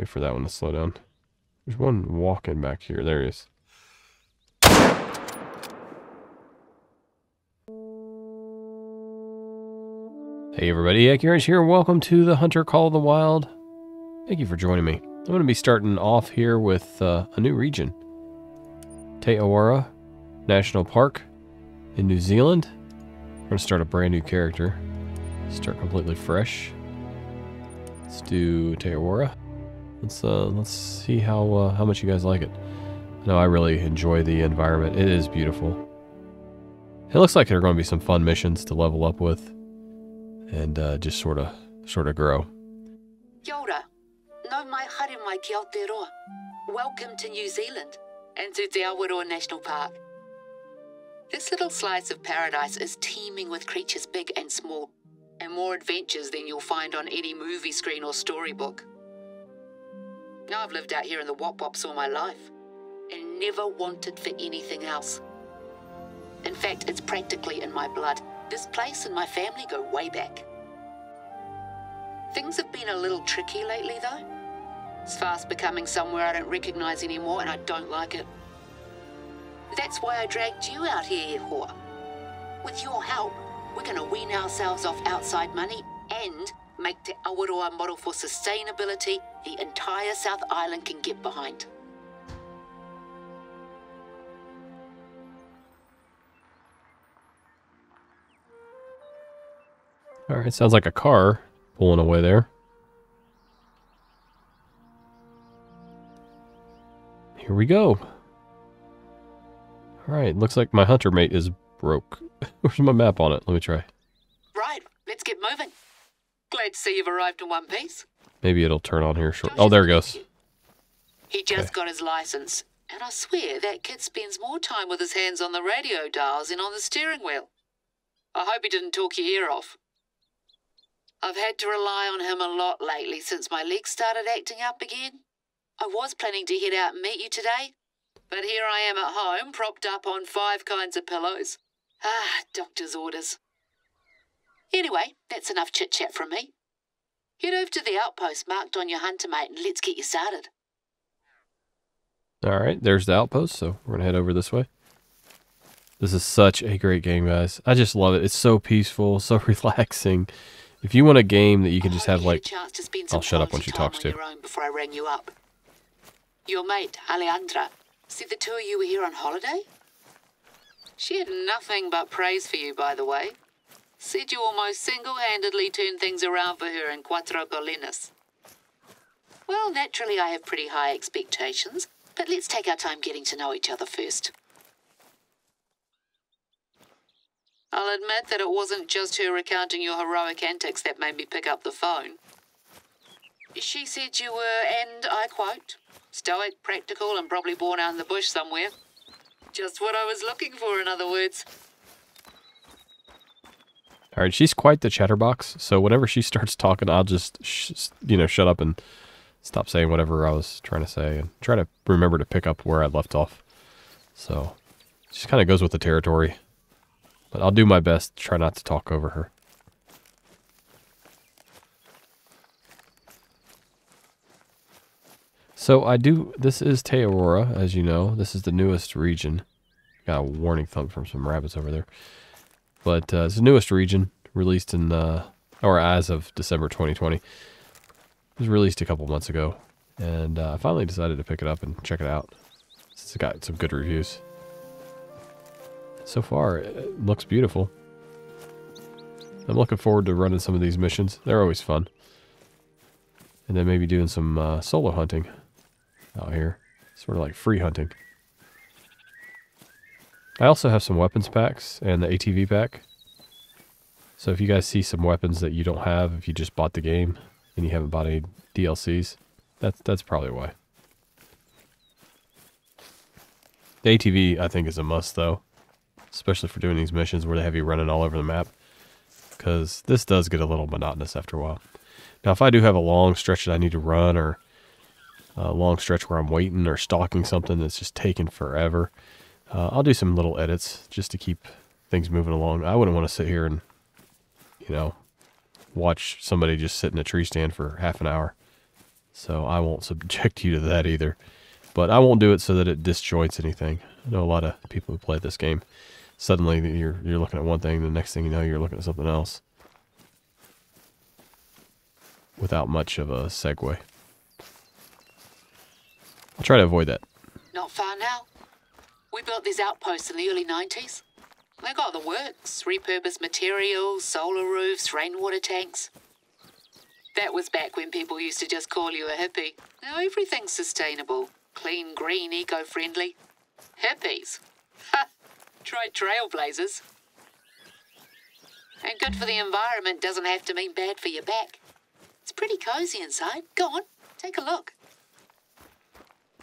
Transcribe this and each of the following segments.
Wait for that one to slow down. There's one walking back here. There he is. Hey everybody, Accurate here. Welcome to the Hunter Call of the Wild. Thank you for joining me. I'm going to be starting off here with a new region. Te Awaroa National Park in New Zealand. We're going to start a brand new character. Start completely fresh. Let's do Te Awaroa. Let's see how much you guys like it. I know I really enjoy the environment. It is beautiful. It looks like there are going to be some fun missions to level up with, and just sort of grow. Kia ora. No mai haere mai ki Aotearoa. Welcome to New Zealand and to Te Awaroa National Park. This little slice of paradise is teeming with creatures big and small, and more adventures than you'll find on any movie screen or storybook. Now I've lived out here in the Wop Wops all my life, and never wanted for anything else. In fact, it's practically in my blood. This place and my family go way back. Things have been a little tricky lately, though. It's fast becoming somewhere I don't recognize anymore, and I don't like it. That's why I dragged you out here, Hoa. With your help, we're going to wean ourselves off outside money and make Te Awaroa a model for sustainability the entire South Island can get behind. Alright, sounds like a car pulling away there. Here we go. Alright, looks like my hunter mate is broke. Where's my map on it? Let me try. Right, let's get moving. Glad to see you've arrived in one piece. Maybe it'll turn on here short. Oh, there it goes. He just got his license, and I swear that kid spends more time with his hands on the radio dials than on the steering wheel. I hope he didn't talk your ear off. I've had to rely on him a lot lately since my legs started acting up again. I was planning to head out and meet you today, but here I am at home, propped up on 5 kinds of pillows. Ah, doctor's orders. Anyway, that's enough chit-chat from me. Head over to the outpost marked on your hunter, mate, and let's get you started. Alright, there's the outpost, so we're going to head over this way. This is such a great game, guys. I just love it. It's so peaceful, so relaxing. If you want a game that you can just have, like... I'll shut up when she talks too. Before I rang you up. Your mate, Alejandra, said the two of you were here on holiday? She had nothing but praise for you, by the way. Said you almost single-handedly turned things around for her in Cuatro Colinas. Well, naturally I have pretty high expectations, but let's take our time getting to know each other first. I'll admit that it wasn't just her recounting your heroic antics that made me pick up the phone. She said you were, and I quote, stoic, practical, and probably born out in the bush somewhere. Just what I was looking for, in other words. Alright, she's quite the chatterbox, so whenever she starts talking, I'll just, shut up and stop saying whatever I was trying to say and try to remember to pick up where I left off. So, it just kind of goes with the territory. But I'll do my best to try not to talk over her. So this is Te Awaroa, as you know. This is the newest region. Got a warning thumb from some rabbits over there. But it's the newest region, released in, or as of December 2020. It was released a couple months ago. And I finally decided to pick it up and check it out. It's got some good reviews. So far, it looks beautiful. I'm looking forward to running some of these missions. They're always fun. And then maybe doing some solo hunting out here. Sort of like free hunting. I also have some weapons packs and the ATV pack. So if you guys see some weapons that you don't have, if you just bought the game and you haven't bought any DLCs, that's probably why. The ATV, I think, is a must, though. Especially for doing these missions where they have you running all over the map. Because this does get a little monotonous after a while. Now, if I do have a long stretch that I need to run, or a long stretch where I'm waiting or stalking something that's just taking forever, I'll do some little edits just to keep things moving along. I wouldn't want to sit here and, watch somebody just sit in a tree stand for half an hour. So I won't subject you to that either. But I won't do it so that it disjoints anything. I know a lot of people who play this game. Suddenly you're looking at one thing, the next thing you know you're looking at something else. Without much of a segue. I'll try to avoid that. Not far now. We built these outposts in the early 90s. They got the works, repurposed materials, solar roofs, rainwater tanks. That was back when people used to just call you a hippie. Now everything's sustainable. Clean, green, eco-friendly. Hippies. Ha! Try trailblazers. And good for the environment doesn't have to mean bad for your back. It's pretty cozy inside. Go on, take a look.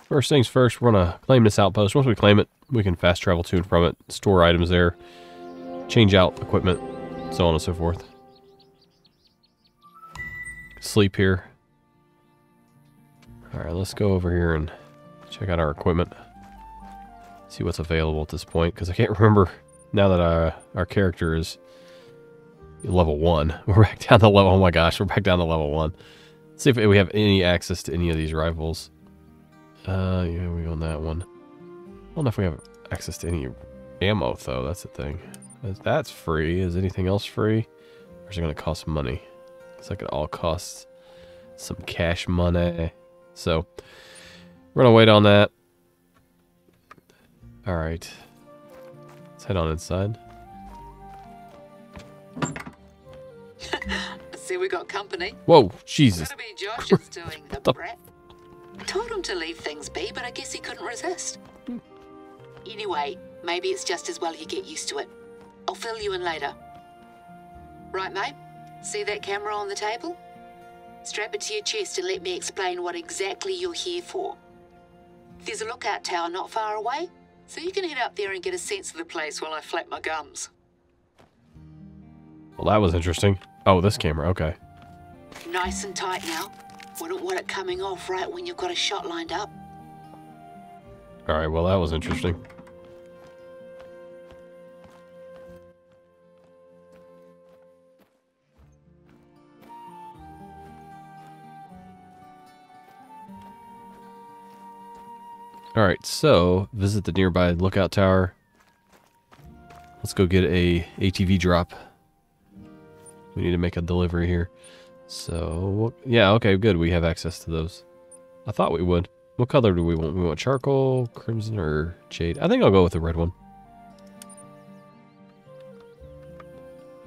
First things first, we're going to claim this outpost. Once we claim it, we can fast travel to and from it, store items there, change out equipment, so on and so forth. Sleep here. Alright, let's go over here and check out our equipment. See what's available at this point, because I can't remember now that our character is level 1. We're back down to level, oh my gosh, we're back down to level 1. Let's see if we have any access to any of these rifles. Yeah, we own that one. I don't know if we have access to any ammo, though. That's the thing. That's free. Is anything else free? Or is it going to cost money? Looks like it all costs some cash money. So, we're going to wait on that. Alright. Let's head on inside. See, we got company. Whoa, Jesus. Gotta be Josh is doing the brat. Told him to leave things be, but I guess he couldn't resist. Anyway, maybe it's just as well you get used to it. I'll fill you in later. Right, mate? See that camera on the table? Strap it to your chest and let me explain what exactly you're here for. There's a lookout tower not far away, so you can head up there and get a sense of the place while I flap my gums. Well, that was interesting. Oh, this camera, okay. Nice and tight now. Wouldn't want it coming off right when you've got a shot lined up. Alright, well that was interesting. Alright, so visit the nearby lookout tower. Let's go get a ATV drop. We need to make a delivery here. So, yeah, okay, good. We have access to those. I thought we would. What color do we want? We want charcoal, crimson, or jade? I think I'll go with the red one.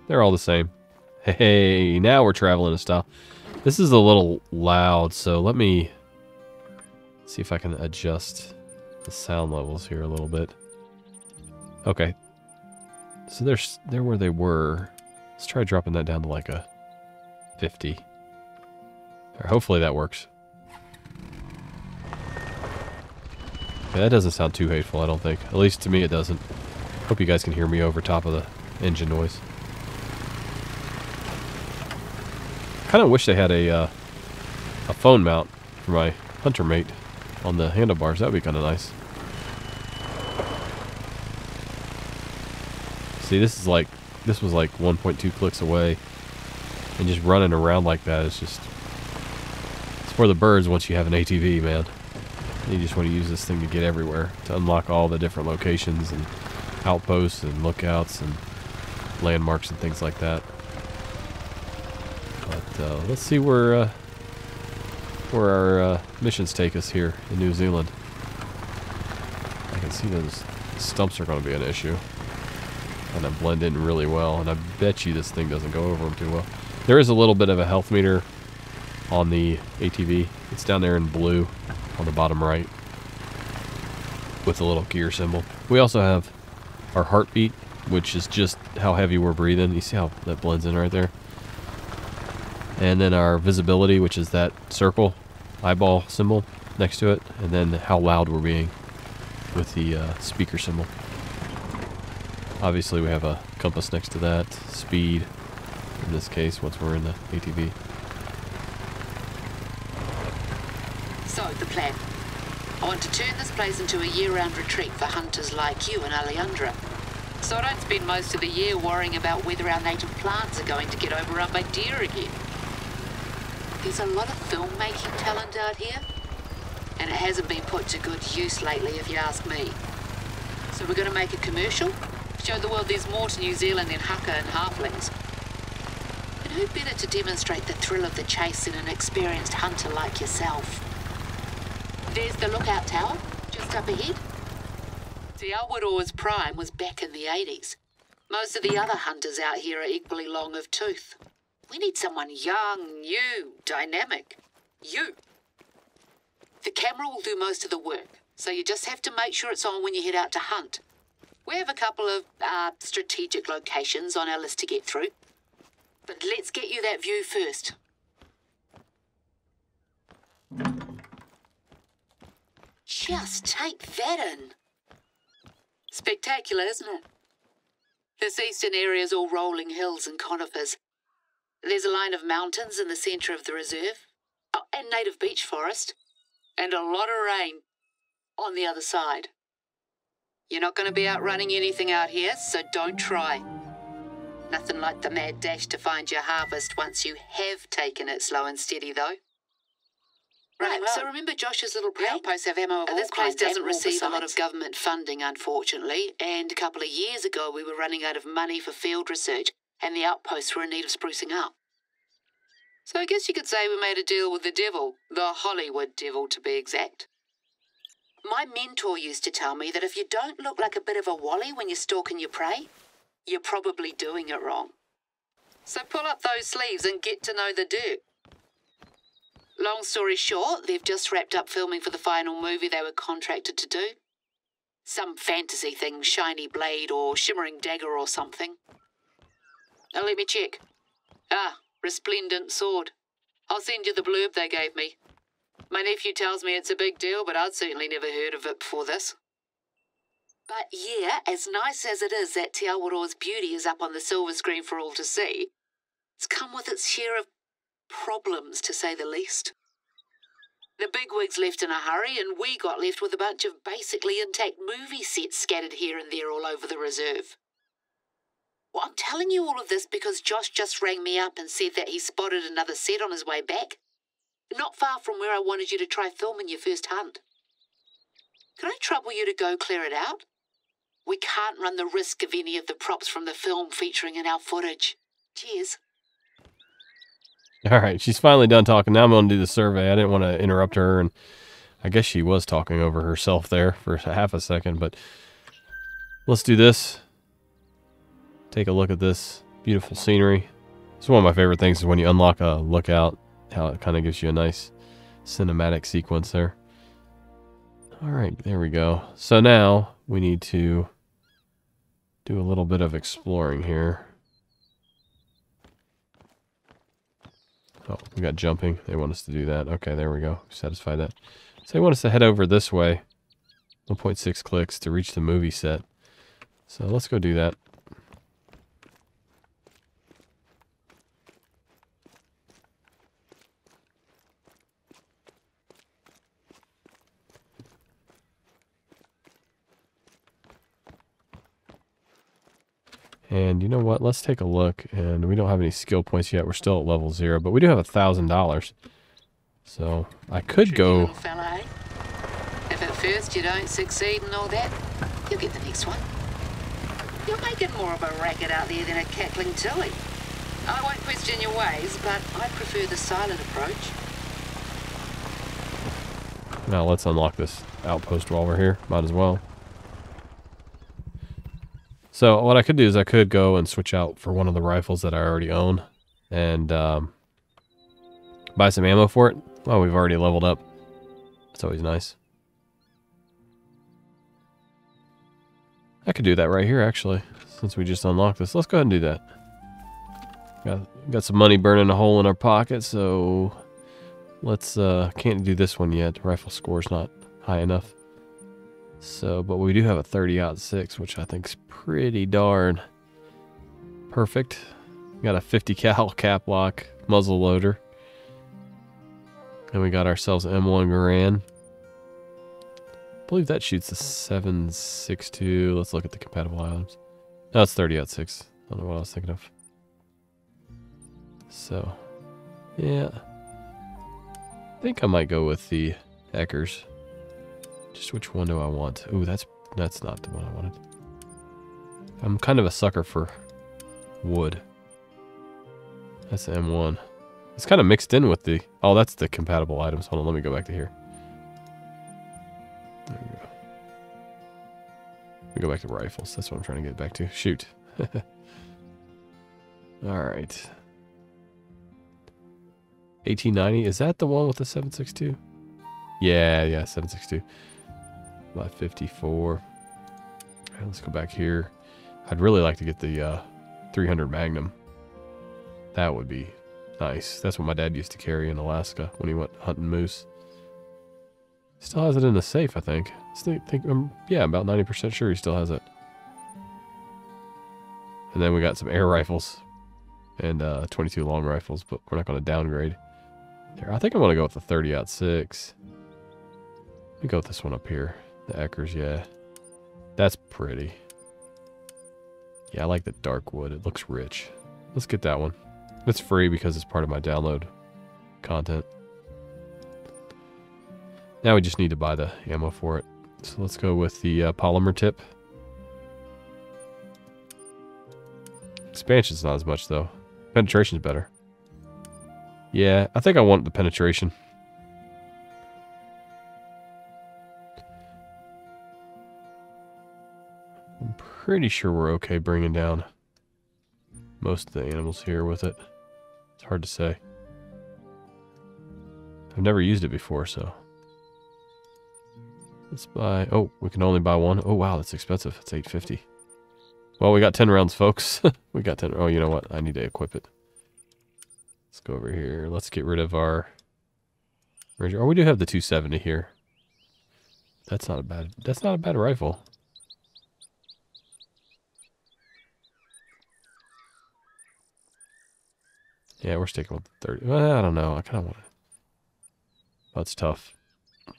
They're all the same. Hey, now we're traveling in style. This is a little loud, so let me see if I can adjust the sound levels here a little bit. Okay. So they're where they were. Let's try dropping that down to like a 50. Or hopefully that works. Yeah, that doesn't sound too hateful, I don't think. At least to me it doesn't. Hope you guys can hear me over top of the engine noise. Kind of wish they had a phone mount for my hunter mate on the handlebars. That would be kind of nice. See, this was like 1.2 clicks away. And just running around like that is just... It's for the birds once you have an ATV, man. You just want to use this thing to get everywhere. To unlock all the different locations and outposts and lookouts and landmarks and things like that. But let's see where our missions take us here in New Zealand. I can see those stumps are going to be an issue. And they blend in really well. And I bet you this thing doesn't go over them too well. There is a little bit of a health meter on the ATV. It's down there in blue on the bottom right with a little gear symbol. We also have our heartbeat, which is just how heavy we're breathing. You see how that blends in right there? And then our visibility, which is that circle eyeball symbol next to it. And then how loud we're being with the speaker symbol. Obviously we have a compass next to that. Speed. In this case, once we're in the ATV. So, the plan. I want to turn this place into a year-round retreat for hunters like you and Alejandra. So I don't spend most of the year worrying about whether our native plants are going to get overrun by deer again. There's a lot of filmmaking talent out here, and it hasn't been put to good use lately, if you ask me. So we're going to make a commercial, show the world there's more to New Zealand than haka and halflings. And who better to demonstrate the thrill of the chase than an experienced hunter like yourself? There's the lookout tower, just up ahead. Te Awaroa's prime was back in the 80s. Most of the other hunters out here are equally long of tooth. We need someone young, new, dynamic. You. The camera will do most of the work, so you just have to make sure it's on when you head out to hunt. We have a couple of strategic locations on our list to get through. But let's get you that view first. Just take that in. Spectacular, isn't it? This eastern area is all rolling hills and conifers. There's a line of mountains in the centre of the reserve. Oh, and native beech forest. And a lot of rain on the other side. You're not going to be outrunning anything out here, so don't try. Nothing like the mad dash to find your harvest once you have taken it slow and steady, though. Right, so remember Josh's little outposts have ammo of all kinds. This place doesn't receive a lot of government funding, unfortunately, and a couple of years ago we were running out of money for field research, and the outposts were in need of sprucing up. So I guess you could say we made a deal with the devil, the Hollywood devil to be exact. My mentor used to tell me that if you don't look like a bit of a wally when you're stalking your prey, you're probably doing it wrong. So pull up those sleeves and get to know the dirt. Long story short, they've just wrapped up filming for the final movie they were contracted to do. Some fantasy thing, shiny blade or shimmering dagger or something. Now let me check. Resplendent sword. I'll send you the blurb they gave me. My nephew tells me it's a big deal, but I'd certainly never heard of it before this. But yeah, as nice as it is that Te Awaroa's beauty is up on the silver screen for all to see, it's come with its share of problems, to say the least. The bigwigs left in a hurry, and we got left with a bunch of basically intact movie sets scattered here and there all over the reserve. Well, I'm telling you all of this because Josh just rang me up and said that he spotted another set on his way back, not far from where I wanted you to try filming your first hunt. Can I trouble you to go clear it out? We can't run the risk of any of the props from the film featuring in our footage. Cheers. All right, she's finally done talking. Now I'm going to do the survey. I didn't want to interrupt her, and I guess she was talking over herself there for half a second, but let's do this. Take a look at this beautiful scenery. It's one of my favorite things is when you unlock a lookout, how it kind of gives you a nice cinematic sequence there. All right, there we go. So now we need to do a little bit of exploring here. Oh, we got jumping. They want us to do that. Okay, there we go. Satisfy that. So they want us to head over this way. 1.6 clicks to reach the movie set. So let's go do that. And you know what? Let's take a look. And we don't have any skill points yet. We're still at level 0, but we do have $1,000. So I could go. Fella, eh? If at first you don't succeed and all that, you'll get the next one. You're making more of a racket out there than a cackling tilly. I won't question your ways, but I prefer the silent approach. Now let's unlock this outpost while we're here. Might as well. So what I could do is I could go and switch out for one of the rifles that I already own and buy some ammo for it. Well, we've already leveled up. It's always nice. I could do that right here, actually, since we just unlocked this. Let's go ahead and do that. Got some money burning a hole in our pocket, so let's can't do this one yet. Rifle score's not high enough. So, but we do have a 30-06, which I think is pretty darn perfect. Got a 50 cal cap lock muzzle loader. And we got ourselves an M1 Garand. I believe that shoots a 7.62. Let's look at the compatible items. No, it's 30-06. I don't know what I was thinking of. So, yeah. think I might go with the Eckers. Just which one do I want? Ooh, that's not the one I wanted. I'm kind of a sucker for wood. That's the M1. It's kind of mixed in with the... Oh, that's the compatible items. Hold on, let me go back to here. There we go. Let me go back to rifles. That's what I'm trying to get back to. Shoot. Alright. 1890. Is that the one with the 7.62? Yeah, 7.62. About 54. Right, let's go back here. I'd really like to get the 300 Magnum. That would be nice. That's what my dad used to carry in Alaska when he went hunting moose. Still has it in the safe, I think. Yeah, about 90% sure he still has it. And then we got some air rifles and 22 long rifles, but we're not going to downgrade. Here, I think I want to go with the 30-06. Let me go with this one up here. The Eckers, yeah. That's pretty. Yeah, I like the dark wood. It looks rich. Let's get that one. It's free because it's part of my download content. Now we just need to buy the ammo for it. So let's go with the polymer tip. Expansion's not as much though. Penetration's better. Yeah, I think I want the penetration. I'm pretty sure we're okay bringing down most of the animals here with it. It's hard to say. I've never used it before, so. Let's buy... Oh, we can only buy one. Oh, wow, that's expensive. It's $8.50. Well, we got 10 rounds, folks. We got 10... Oh, you know what? I need to equip it. Let's go over here. Let's get rid of our... Oh, we do have the 270 here. That's not a bad rifle. Yeah, we're sticking with the 30. Well, I don't know. I kind of want it. That's tough. I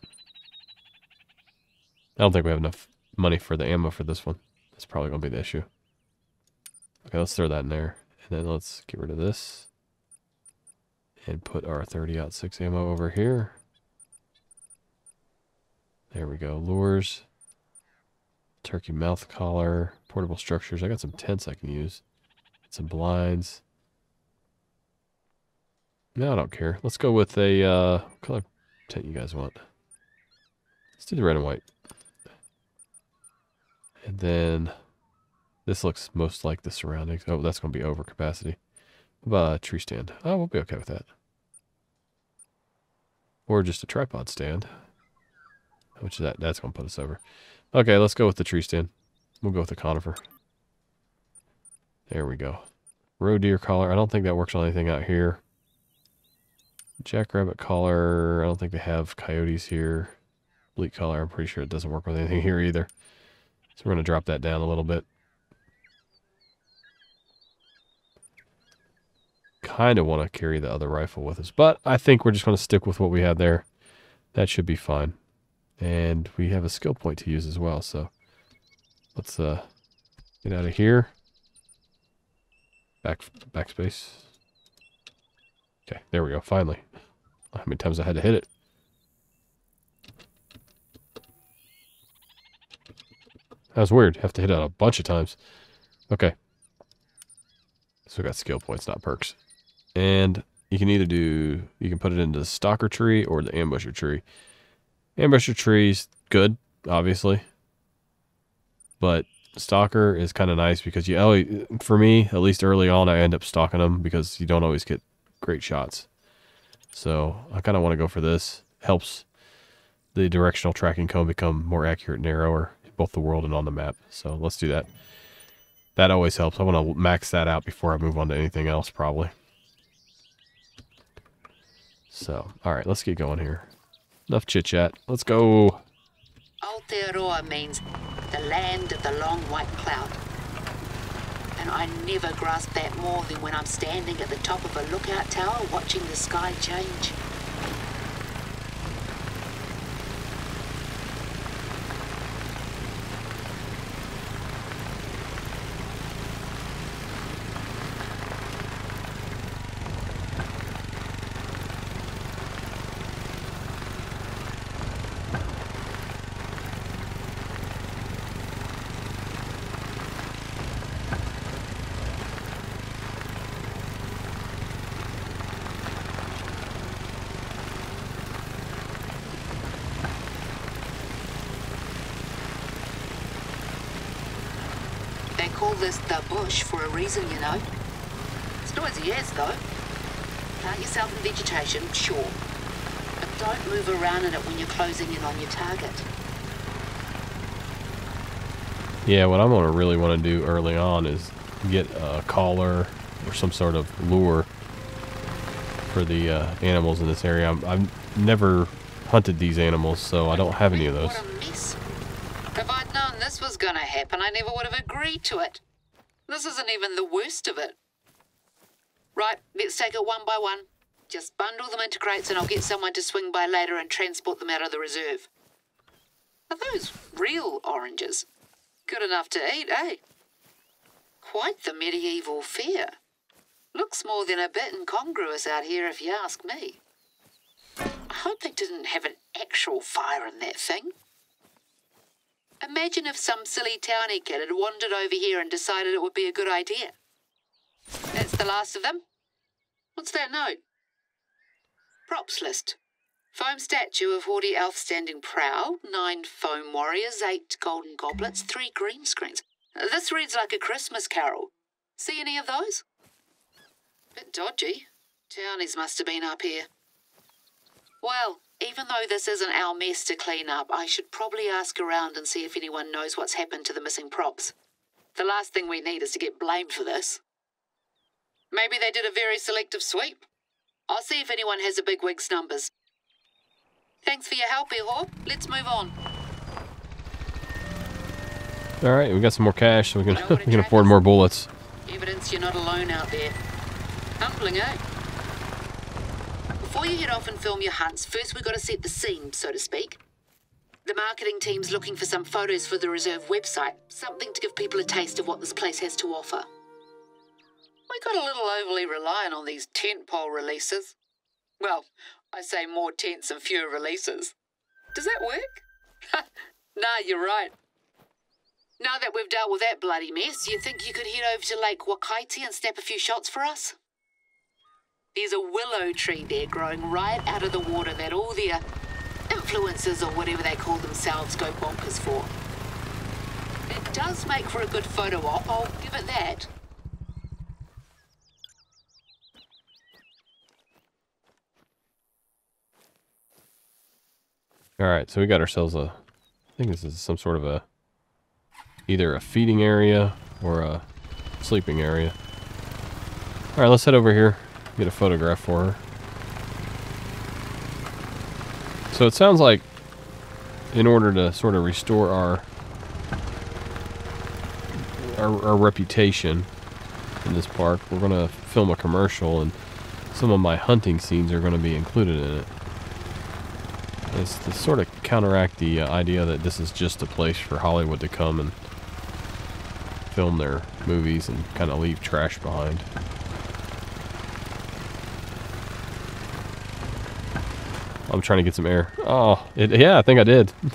don't think we have enough money for the ammo for this one. That's probably going to be the issue. Okay, let's throw that in there. And then let's get rid of this. And put our 30-06 ammo over here. There we go. Lures. Turkey mouth collar. Portable structures. I got some tents I can use. Some blinds. No, I don't care. Let's go with a... what color tent you guys want? Let's do the red and white. And then... This looks most like the surroundings. Oh, that's going to be over capacity. What about a tree stand? Oh, we'll be okay with that. Or just a tripod stand. How much is that? That's going to put us over. Okay, let's go with the tree stand. We'll go with the conifer. There we go. Roe deer collar. I don't think that works on anything out here. Jackrabbit collar. I don't think they have coyotes here. Bleak collar. I'm pretty sure it doesn't work with anything here either. So we're going to drop that down a little bit. Kind of want to carry the other rifle with us, but I think we're just going to stick with what we have there. That should be fine. And we have a skill point to use as well, so let's get out of here. Backspace. Okay, there we go, finally. How many times I had to hit it? That was weird. Have to hit it a bunch of times. Okay. So we got skill points, not perks. And you can either do... You can put it into the stalker tree or the ambusher tree. Ambusher tree's good, obviously. But stalker is kind of nice because you... For me, at least early on, I end up stalking them because you don't always get great shots. So I kind of want to go for this. Helps the directional tracking cone become more accurate and narrower in both the world and on the map. So let's do that. That always helps. I want to max that out before I move on to anything else, probably. So, alright, let's get going here. Enough chit-chat. Let's go. Old Te Awaroa means the land of the long white cloud. And I never grasp that more than when I'm standing at the top of a lookout tower watching the sky change. They call this the bush for a reason, you know. It's noisy as though. Plant yourself in vegetation, sure. But don't move around in it when you're closing in on your target. Yeah, what I'm going to really want to do early on is get a collar or some sort of lure for the animals in this area. I've never hunted these animals, so I don't have any of those. What a mess. If I'd known this was going to happen, I never would have agreed to it. This isn't even the worst of it. Right, let's take it one by one. Just bundle them into crates and I'll get someone to swing by later and transport them out of the reserve. Are those real oranges? Good enough to eat, eh? Quite the medieval fare. Looks more than a bit incongruous out here if you ask me. I hope they didn't have an actual fire in that thing. Imagine if some silly townie kid had wandered over here and decided it would be a good idea. That's the last of them. What's that note? Props list. Foam statue of haughty elf standing proud, 9 foam warriors, 8 golden goblets, 3 green screens. This reads like a Christmas carol. See any of those? Bit dodgy. Townies must have been up here. Well, even though this isn't our mess to clean up, I should probably ask around and see if anyone knows what's happened to the missing props. The last thing we need is to get blamed for this. Maybe they did a very selective sweep. I'll see if anyone has a bigwig's numbers. Thanks for your help, Ihor. Let's move on. Alright, we got some more cash, so we can afford more bullets. Evidence you're not alone out there. Humbling, eh? Before you head off and film your hunts, first we've got to set the scene, so to speak. The marketing team's looking for some photos for the reserve website, something to give people a taste of what this place has to offer. We got a little overly reliant on these tentpole releases. Well, I say more tents and fewer releases. Does that work? Nah, you're right. Now that we've dealt with that bloody mess, you think you could head over to Lake Wakaiti and snap a few shots for us? There's a willow tree there growing right out of the water that all the influencers or whatever they call themselves go bonkers for. It does make for a good photo op, I'll give it that. Alright, so we got ourselves I think this is some sort of either a feeding area or a sleeping area. Alright, let's head over here, get a photograph for her. So it sounds like in order to sort of restore our reputation in this park, we're going to film a commercial, and some of my hunting scenes are going to be included in it. It's to sort of counteract the idea that this is just a place for Hollywood to come and film their movies and kind of leave trash behind. I'm trying to get some air. Oh, yeah, I think I did. I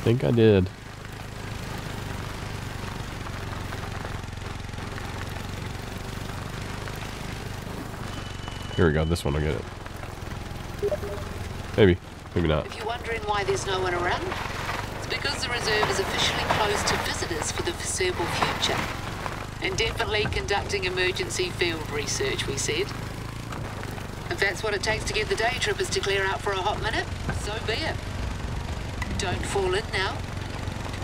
think I did. Here we go, this one will get it. Maybe, maybe not. If you're wondering why there's no one around, it's because the reserve is officially closed to visitors for the foreseeable future. Indefinitely conducting emergency field research, we said. If that's what it takes to get the day trippers to clear out for a hot minute, so be it. Don't fall in now.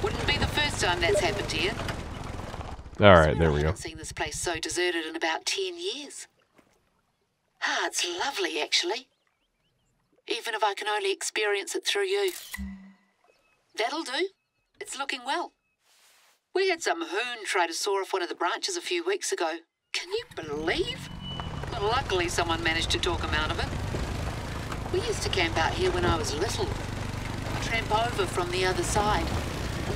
Wouldn't be the first time that's happened here. Alright, there we go. I haven't seen this place so deserted in about 10 years. Ah, it's lovely, actually. Even if I can only experience it through you. That'll do. It's looking well. We had some hoon try to saw off one of the branches a few weeks ago. Can you believe? But luckily someone managed to talk him out of it. We used to camp out here when I was little. Tramp over from the other side.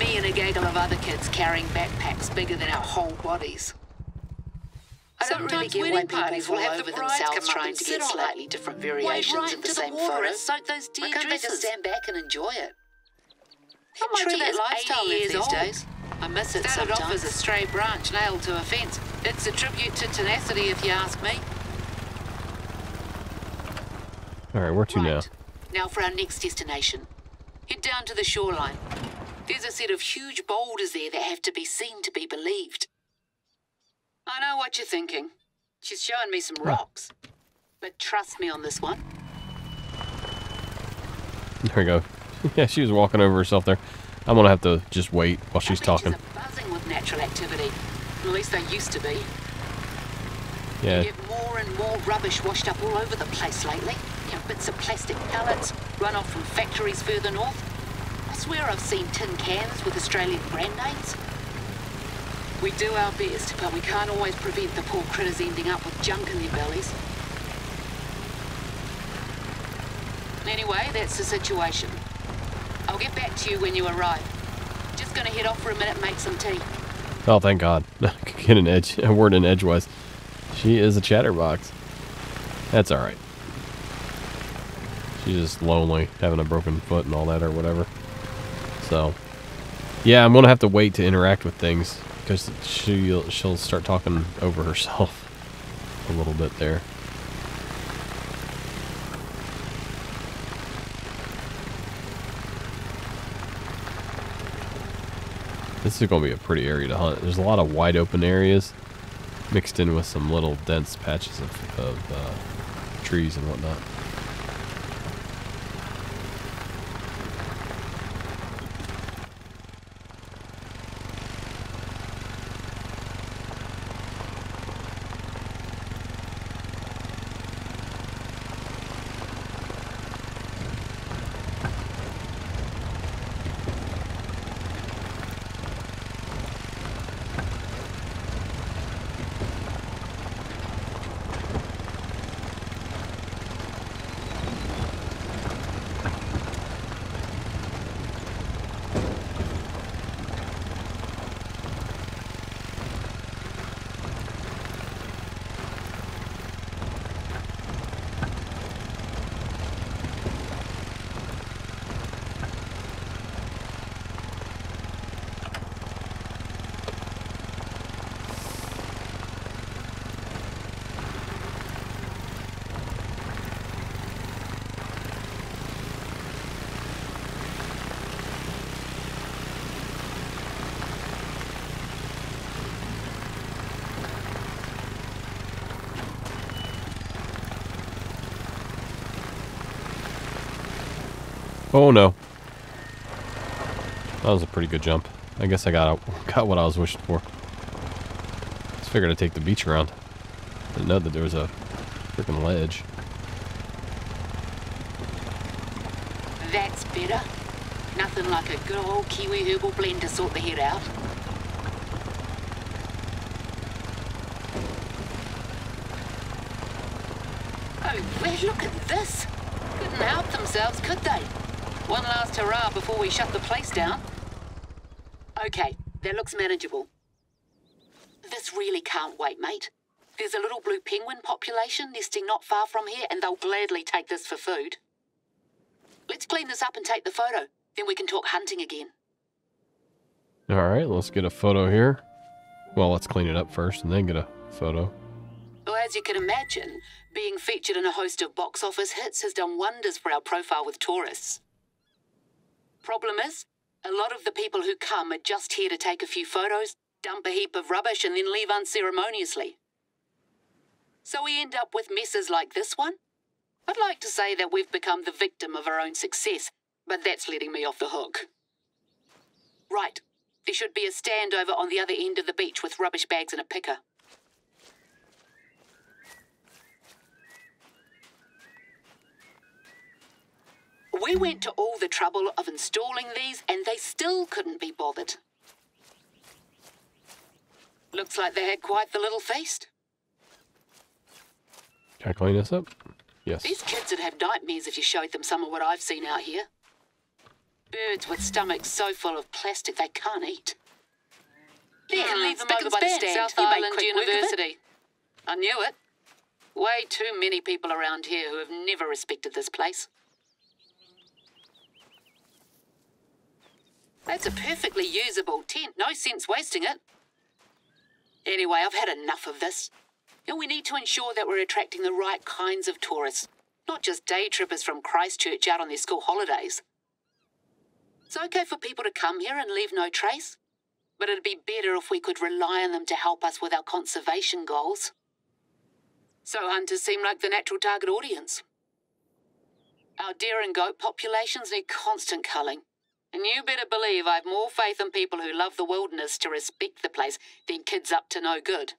Me and a gaggle of other kids carrying backpacks bigger than our whole bodies. I don't really get why people fall over themselves trying to get slightly different variations of the same photo. Why can't they just stand back and enjoy it? How much of that lifestyle lives these days? I miss it sometimes. Started off as a stray branch nailed to a fence. It's a tribute to tenacity, if you ask me. Alright, where to now? Now for our next destination. Head down to the shoreline. There's a set of huge boulders there that have to be seen to be believed. I know what you're thinking. She's showing me some rocks. But trust me on this one. There we go. Yeah, she was walking over herself there. I'm gonna have to just wait while she's talking. Beaches are buzzing with natural activity. At least they used to be. Yeah. You get more and more rubbish washed up all over the place lately. You know, bits of plastic pellets, runoff from factories further north. I swear I've seen tin cans with Australian brand names. We do our best, but we can't always prevent the poor critters ending up with junk in their bellies. Anyway, that's the situation. I'll get back to you when you arrive. Just gonna head off for a minute and make some tea. Oh, thank God. I could get a word in edgewise. She is a chatterbox. That's alright. She's just lonely, having a broken foot and all that or whatever. So, yeah, I'm going to have to wait to interact with things because she'll start talking over herself a little bit there. This is going to be a pretty area to hunt. There's a lot of wide open areas mixed in with some little dense patches of trees and whatnot. Oh no. That was a pretty good jump. I guess I got what I was wishing for. Just figured I'd take the beach around. Didn't know that there was a freaking ledge. That's better. Nothing like a good old Kiwi herbal blend to sort the head out. Oh, well, look at this. Couldn't help themselves, could they? One last hurrah before we shut the place down. Okay, that looks manageable. This really can't wait, mate. There's a little blue penguin population nesting not far from here, and they'll gladly take this for food. Let's clean this up and take the photo. Then we can talk hunting again. Alright, let's get a photo here. Well, let's clean it up first and then get a photo. Well, as you can imagine, being featured in a host of box office hits has done wonders for our profile with tourists. Problem is, a lot of the people who come are just here to take a few photos, dump a heap of rubbish, and then leave unceremoniously. So we end up with messes like this one. I'd like to say that we've become the victim of our own success, but that's letting me off the hook. Right, there should be a stand over on the other end of the beach with rubbish bags and a picker. We went to all the trouble of installing these, and they still couldn't be bothered. Looks like they had quite the little feast. Can I clean this up? Yes. These kids would have nightmares if you showed them some of what I've seen out here. Birds with stomachs so full of plastic they can't eat. There, leave them over by the stand. South Island University. I knew it. Way too many people around here who have never respected this place. That's a perfectly usable tent. No sense wasting it. Anyway, I've had enough of this. And we need to ensure that we're attracting the right kinds of tourists, not just day trippers from Christchurch out on their school holidays. It's okay for people to come here and leave no trace, but it'd be better if we could rely on them to help us with our conservation goals. So hunters seem like the natural target audience. Our deer and goat populations need constant culling, and you better believe I've more faith in people who love the wilderness to respect the place than kids up to no good.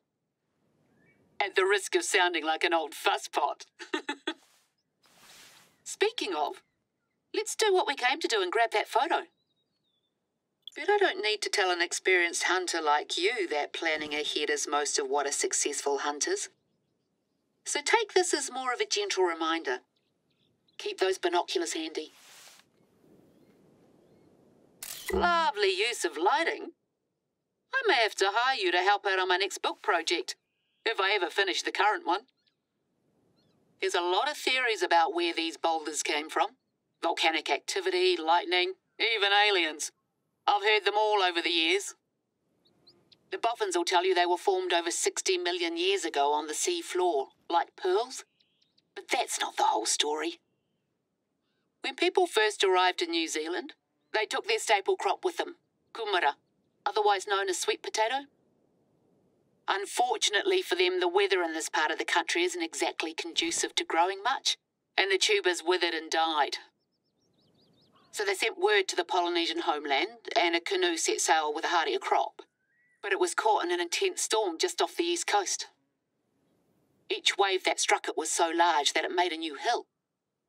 At the risk of sounding like an old fusspot. Speaking of, let's do what we came to do and grab that photo. But I don't need to tell an experienced hunter like you that planning ahead is most of what are successful hunters. So take this as more of a gentle reminder. Keep those binoculars handy. Lovely use of lighting. I may have to hire you to help out on my next book project, if I ever finish the current one. There's a lot of theories about where these boulders came from. Volcanic activity, lightning, even aliens. I've heard them all over the years. The boffins will tell you they were formed over 60 million years ago on the sea floor, like pearls. But that's not the whole story. When people first arrived in New Zealand, they took their staple crop with them, kumara, otherwise known as sweet potato. Unfortunately for them, the weather in this part of the country isn't exactly conducive to growing much, and the tubers withered and died. So they sent word to the Polynesian homeland, and a canoe set sail with a hardier crop. But it was caught in an intense storm just off the east coast. Each wave that struck it was so large that it made a new hill.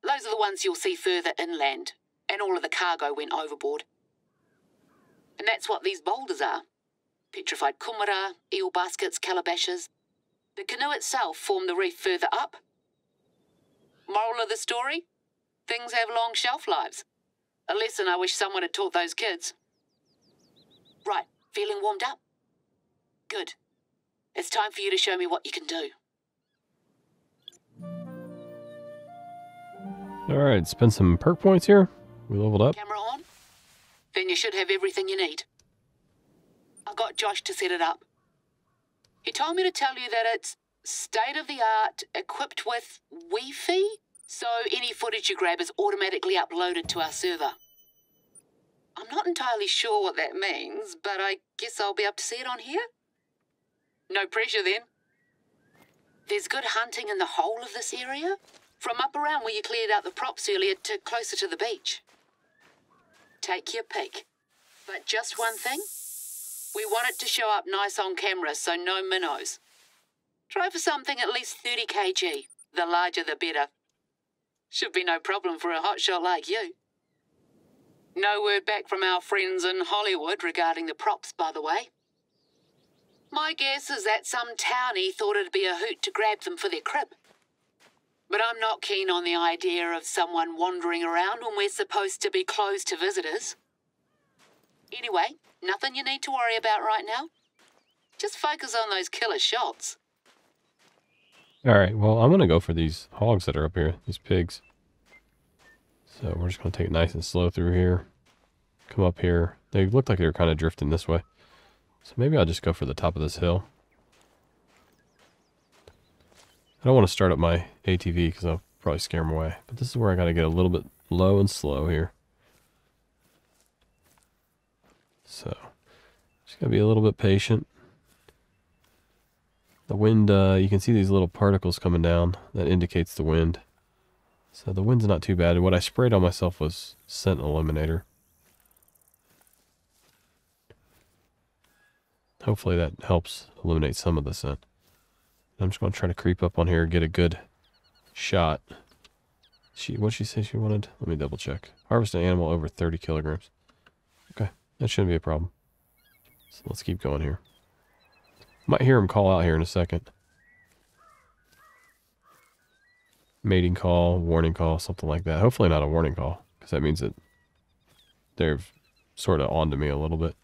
Those are the ones you'll see further inland, and all of the cargo went overboard. And that's what these boulders are. Petrified kumara, eel baskets, calabashes. The canoe itself formed the reef further up. Moral of the story? Things have long shelf lives. A lesson I wish someone had taught those kids. Right, feeling warmed up? Good. It's time for you to show me what you can do. Alright, spend some perk points here. We leveled up. Camera on? Then you should have everything you need. I got Josh to set it up. He told me to tell you that it's state-of-the-art, equipped with Wi-Fi, so any footage you grab is automatically uploaded to our server. I'm not entirely sure what that means, but I guess I'll be able to see it on here. No pressure then. There's good hunting in the whole of this area, from up around where you cleared out the props earlier to closer to the beach. Take your pick. But just one thing, we want it to show up nice on camera, so no minnows. Try for something at least 30 kg. The larger the better. Should be no problem for a hotshot like you. No word back from our friends in Hollywood regarding the props, by the way. My guess is that some townie thought it'd be a hoot to grab them for their crib. But I'm not keen on the idea of someone wandering around when we're supposed to be closed to visitors. Anyway, nothing you need to worry about right now. Just focus on those killer shots. Alright, well, I'm going to go for these hogs that are up here, these pigs. So we're just going to take it nice and slow through here. Come up here. They look like they're kind of drifting this way. So maybe I'll just go for the top of this hill. I don't want to start up my ATV because I'll probably scare them away. But this is where I got to get a little bit low and slow here. So, just got to be a little bit patient. The wind, you can see these little particles coming down. That indicates the wind. So the wind's not too bad. And what I sprayed on myself was scent eliminator. Hopefully that helps eliminate some of the scent. I'm just going to try to creep up on here and get a good shot. What'd she say she wanted? Let me double check. Harvest an animal over 30 kilograms. Okay, that shouldn't be a problem. So let's keep going here. Might hear him call out here in a second. Mating call, warning call, something like that. Hopefully not a warning call, because that means that they're sort of onto me a little bit.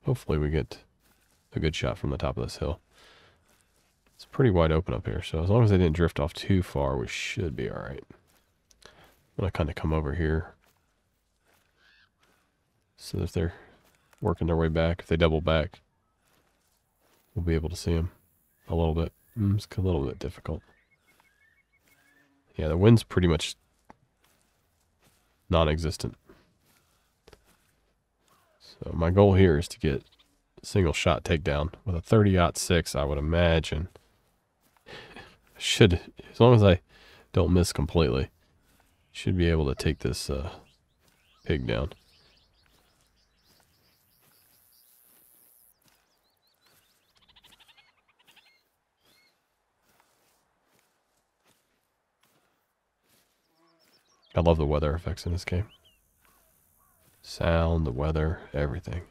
Hopefully we get a good shot from the top of this hill. It's pretty wide open up here, so as long as they didn't drift off too far, we should be alright. I'm going to kind of come over here. So if they're working their way back, if they double back, we'll be able to see them a little bit. It's a little bit difficult. Yeah, the wind's pretty much non-existent. So my goal here is to get single shot takedown with a 30-06. I would imagine should, as long as I don't miss completely, should be able to take this pig down. I love the weather effects in this game. Sound, the weather, everything.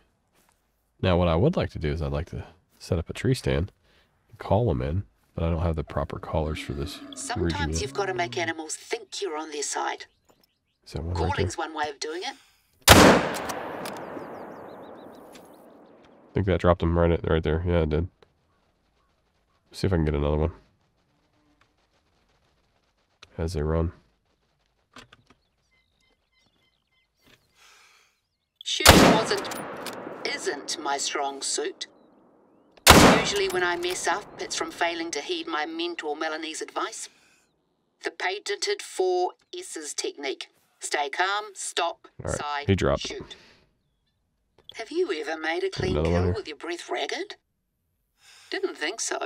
Now what I would like to do is I'd like to set up a tree stand and call them in, but I don't have the proper callers for this region Sometimes yet. you've got to make animals think you're on their side. Is that one right Calling's there? one way of doing it. I think that dropped them right there. Yeah, it did. See if I can get another one as they run. Shooting isn't my strong suit. Usually when I mess up, it's from failing to heed my mentor Melanie's advice. The patented 4 S's technique. Stay calm, stop, All right, sigh, he dropped. shoot. Have you ever made a clean Another one kill here. with your breath ragged? Didn't think so.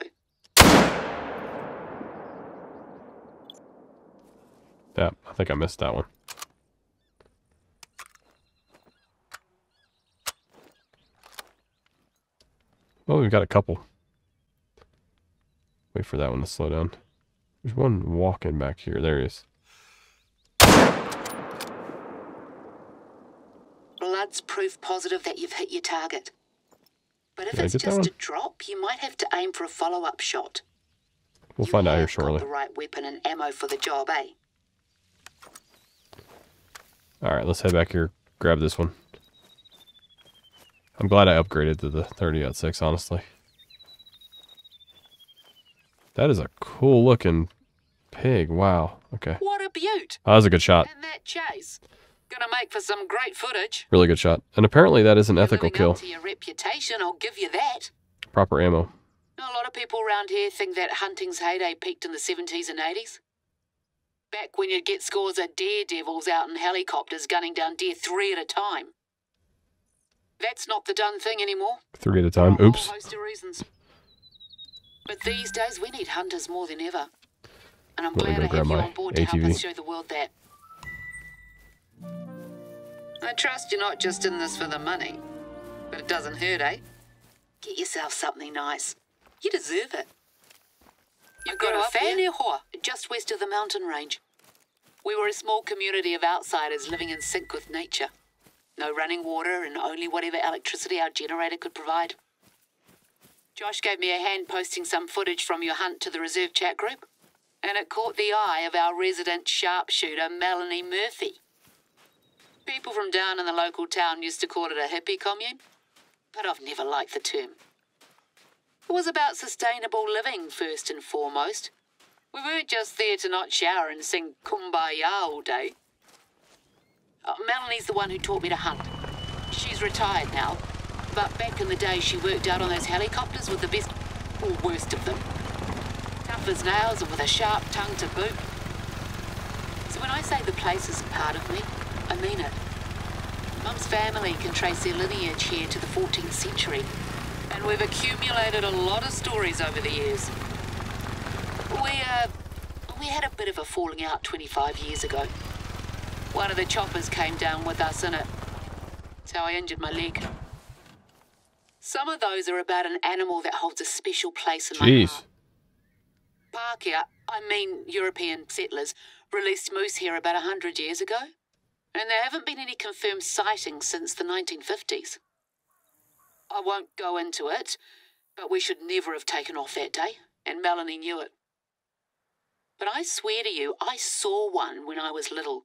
Yeah, I think I missed that one. Well, we've got a couple. Wait for that one to slow down. There's one walking back here. There he is. Blood's proof positive that you've hit your target. But if Did I it's get that just one? a drop, you might have to aim for a follow-up shot. We'll You find out here have shortly. got the right weapon and ammo for the job, eh? Alright, let's head back here. Grab this one. I'm glad I upgraded to the 30-06, honestly. That is a cool looking pig. Wow. Okay. What a beaut! That was a good shot. And that chase. Gonna make for some great footage. Really good shot. And apparently that is an ethical Living kill. up to your reputation, I'll give you that. Proper ammo. A lot of people around here think that hunting's heyday peaked in the 70s and 80s. Back when you'd get scores of daredevils out in helicopters gunning down deer 3 at a time. That's not the done thing anymore. 3 at a time. For a Oops. whole host of reasons. But these days we need hunters more than ever. And I'm Let me glad go I grab have you my on board to help ATV. us show the world that. I trust you're not just in this for the money. But it doesn't hurt, eh? Get yourself something nice. You deserve it. You've got a FINNEGAN, just west of the mountain range. We were a small community of outsiders living in sync with nature. No running water and only whatever electricity our generator could provide. Josh gave me a hand posting some footage from your hunt to the reserve chat group, and it caught the eye of our resident sharpshooter, Melanie Murphy. People from down in the local town used to call it a hippie commune, but I've never liked the term. It was about sustainable living first and foremost. We weren't just there to not shower and sing Kumbaya all day. Melanie's the one who taught me to hunt. She's retired now, but back in the day she worked out on those helicopters with the best, or worst of them. Tough as nails and with a sharp tongue to boot. So when I say the place is part of me, I mean it. Mum's family can trace their lineage here to the 14th century, and we've accumulated a lot of stories over the years. We had a bit of a falling out 25 years ago. One of the choppers came down with us in it. That's how I injured my leg. Some of those are about an animal that holds a special place in my Jeez. heart. Parkia, European settlers, released moose here about 100 years ago. And there haven't been any confirmed sightings since the 1950s. I won't go into it, but we should never have taken off that day, and Melanie knew it. But I swear to you, I saw one when I was little,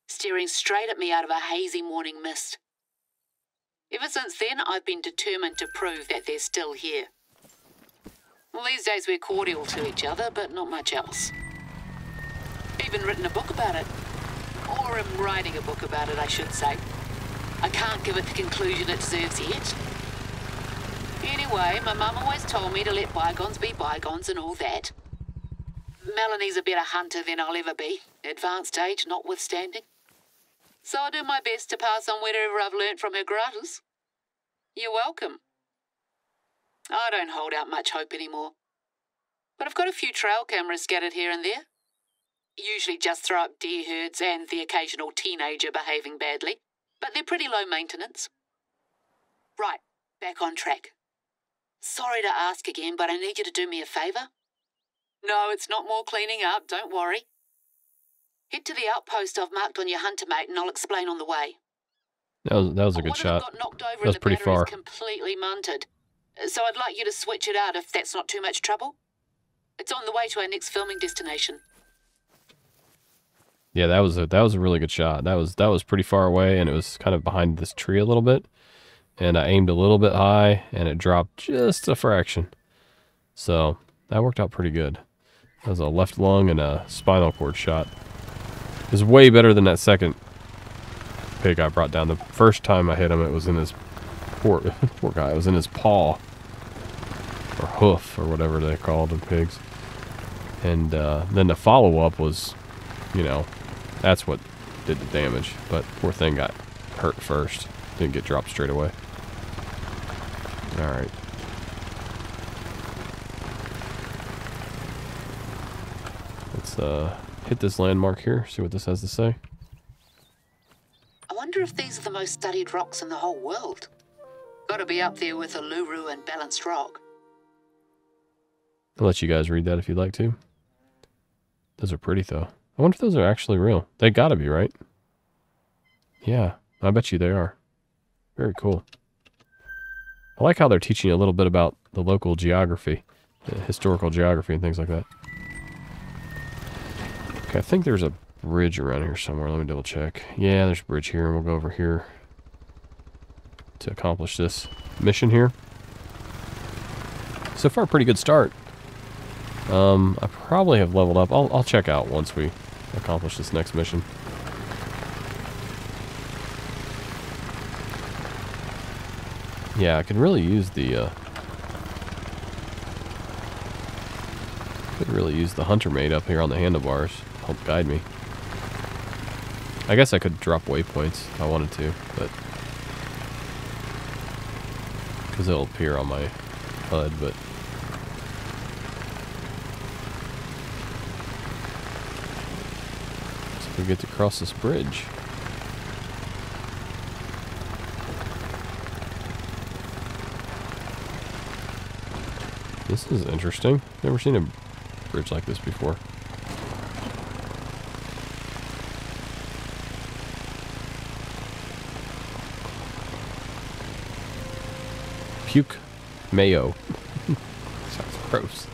staring straight at me out of a hazy morning mist. Ever since then, I've been determined to prove that they're still here. Well, these days we're cordial to each other, but not much else. Even written a book about it. Or am writing a book about it, I should say. I can't give it the conclusion it deserves yet. Anyway, my mum always told me to let bygones be bygones and all that. Melanie's a better hunter than I'll ever be, advanced age notwithstanding. So I'll do my best to pass on whatever I've learnt from her gratis. You're welcome. I don't hold out much hope anymore. But I've got a few trail cameras scattered here and there. Usually just throw up deer herds and the occasional teenager behaving badly, but they're pretty low maintenance. Right, back on track. Sorry to ask again, but I need you to do me a favour. No, it's not more cleaning up, don't worry. Head to the outpost I've marked on your hunter mate and I'll explain on the way. That was a good shot. Got knocked over that was pretty far. Completely munted, so I'd like you to switch it out if that's not too much trouble. It's on the way to our next filming destination. Yeah, that was a really good shot. That was pretty far away, and it was kind of behind this tree a little bit. And I aimed a little bit high, and it dropped just a fraction. So that worked out pretty good. That was a left lung and a spinal cord shot. It was way better than that second pig I brought down. The first time I hit him, it was in his poor guy. It was in his paw or hoof or whatever they're called in pigs. And then the follow-up was, you know, that's what did the damage. But poor thing got hurt first. Didn't get dropped straight away. Alright. Let's hit this landmark here, see what this has to say. I wonder if these are the most studied rocks in the whole world. Gotta be up there with Uluru and Balanced Rock. I'll let you guys read that if you'd like to. Those are pretty, though. I wonder if those are actually real. They gotta be, right? Yeah, I bet you they are. Very cool. I like how they're teaching you a little bit about the local geography, historical geography and things like that. Okay, I think there's a bridge around here somewhere. Let me double check. Yeah, there's a bridge here, and we'll go over here to accomplish this mission here. So far, pretty good start. I probably have leveled up. I'll check out once we accomplish this next mission. Yeah, I could really use the hunter mate up here on the handlebars. Help guide me. I guess I could drop waypoints if I wanted to, but because it'll appear on my HUD, but so we get to cross this bridge. This is interesting. Never seen a bridge like this before. Puke mayo. Sounds gross.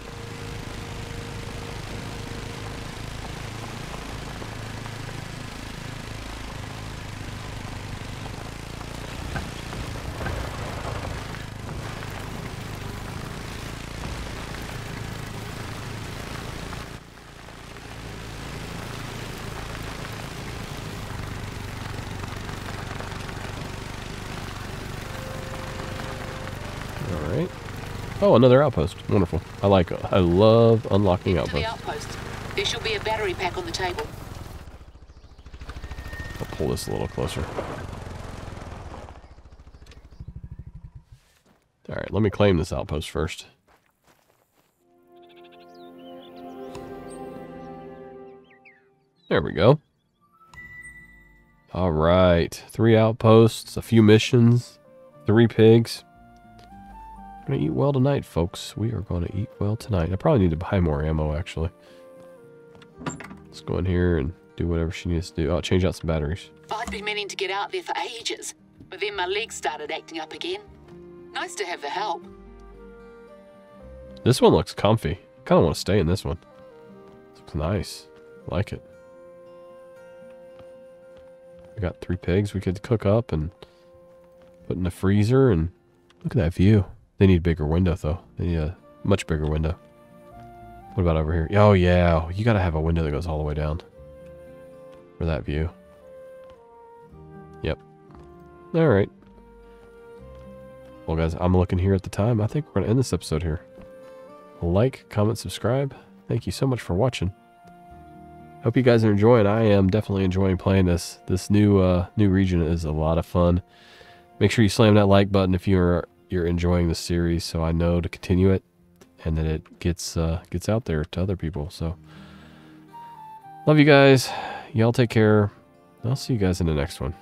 Oh, another outpost. Wonderful. I love unlocking outposts. Outpost. There should be a battery pack on the table. I'll pull this a little closer. Alright, let me claim this outpost first. There we go. Alright. 3 outposts, a few missions, 3 pigs. We're gonna eat well tonight, folks. We are gonna eat well tonight. I probably need to buy more ammo, actually. Let's go in here and do whatever she needs to do. Oh, change out some batteries. I'd been meaning to get out there for ages, but then my legs started acting up again. Nice to have the help. This one looks comfy. Kind of want to stay in this one. This looks nice. I like it. We got 3 pigs we could cook up and put in the freezer, and look at that view. They need a bigger window, though. They need a much bigger window. What about over here? Oh, yeah. You got to have a window that goes all the way down for that view. Yep. All right. Well, guys, I'm looking here at the time. I think we're going to end this episode here. Like, comment, subscribe. Thank you so much for watching. Hope you guys are enjoying. I am definitely enjoying playing this. This new region is a lot of fun. Make sure you slam that like button if you're enjoying the series, so I know to continue it and that it gets out there to other people. So love you guys. Y'all take care. I'll see you guys in the next one.